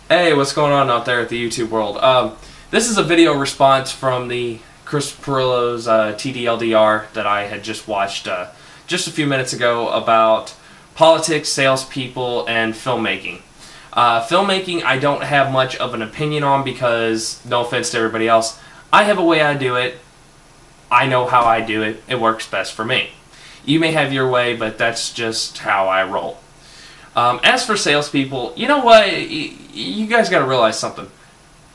Hey, what's going on out there at the YouTube world? This is a video response from the Chris Perillo's TDLDR that I had just watched just a few minutes ago about politics, salespeople, and filmmaking. Filmmaking I don't have much of an opinion on because, no offense to everybody else, I have a way I do it. I know how I do it. It works best for me. You may have your way, but that's just how I roll. As for salespeople, you know what? You guys got to realize something.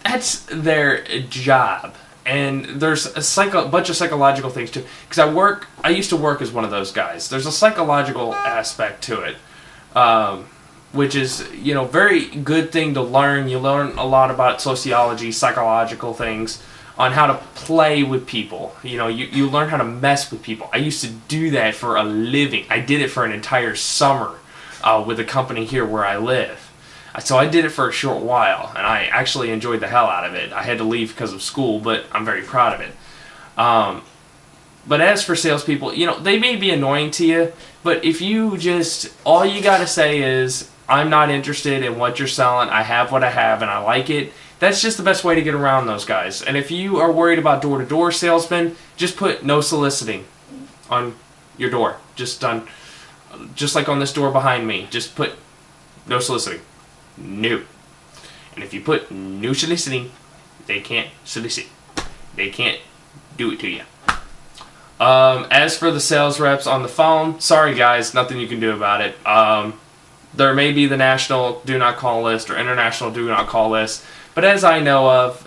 That's their job, and there's a bunch of psychological things too. Because I used to work as one of those guys. There's a psychological aspect to it, which is very good thing to learn. You learn a lot about sociology, psychological things, on how to play with people. You learn how to mess with people. I used to do that for a living. I did it for an entire summer. With a company here where I live. So I did it for a short while, and I actually enjoyed the hell out of it. I had to leave because of school, but I'm very proud of it. But as for salespeople, they may be annoying to you, but if you all you gotta say is, I'm not interested in what you're selling, I have what I have, and I like it, that's just the best way to get around those guys. And if you are worried about door-to-door salesmen, just put no soliciting on your door. Just like on this door behind me, just put no soliciting. No. And if you put no soliciting, they can't solicit. They can't do it to you. As for the sales reps on the phone, sorry guys, nothing you can do about it. There may be the national do not call list or international do not call list, but as I know of,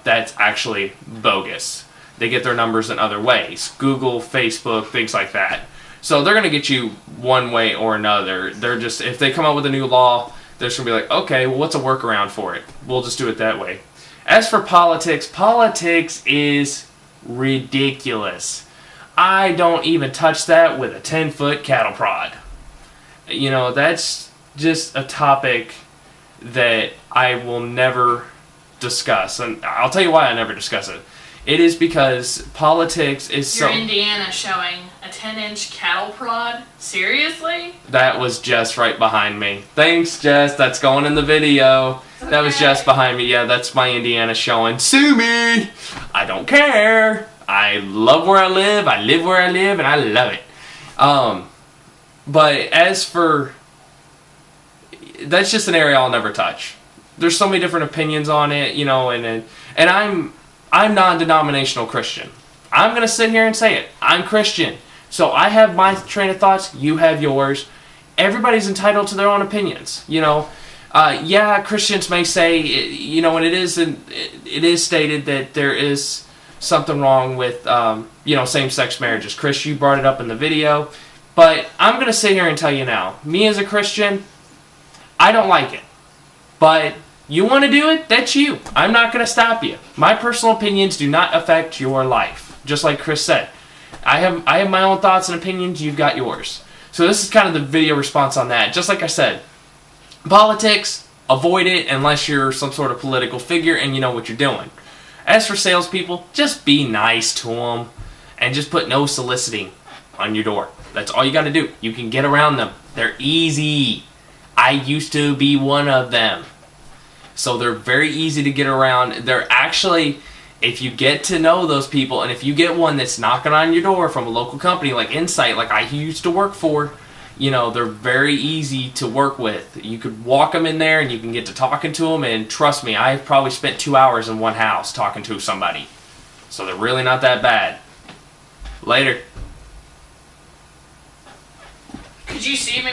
that's actually bogus. They get their numbers in other ways. Google, Facebook, things like that. So they're going to get you one way or another. If they come up with a new law, they're just going to be like, okay, well, what's a workaround for it? We'll just do it that way. As for politics, politics is ridiculous. I don't even touch that with a 10-foot cattle prod. That's just a topic that I will never discuss. And I'll tell you why I never discuss it. It is because politics is so... You're Indiana showing a 10-inch cattle prod? Seriously? That was Jess right behind me. Thanks, Jess. That's going in the video. Okay. That was Jess behind me. Yeah, that's my Indiana showing. Sue me! I don't care. I love where I live where I live, and I love it. But as for... That's just an area I'll never touch. There's so many different opinions on it, and I'm non-denominational Christian. I'm going to sit here and say it. I'm Christian. So I have my train of thoughts. You have yours. Everybody's entitled to their own opinions. Yeah, Christians may say, and it is stated that there is something wrong with, same-sex marriages. Chris, you brought it up in the video. But I'm going to sit here and tell you now. Me as a Christian, I don't like it. But... you want to do it? That's you. I'm not going to stop you. My personal opinions do not affect your life. Just like Chris said. I have my own thoughts and opinions. You've got yours. So this is kind of the video response on that. Just like I said, politics, avoid it unless you're some sort of political figure and you know what you're doing. As for salespeople, just be nice to them and just put no soliciting on your door. That's all you got to do. You can get around them. They're easy. I used to be one of them. So they're very easy to get around. They're actually, if you get to know those people, and if you get one that's knocking on your door from a local company like Insight, like I used to work for, they're very easy to work with. You could walk them in there and you can get to talking to them, and trust me, I've probably spent 2 hours in one house talking to somebody. So they're really not that bad. Later. Could you see me?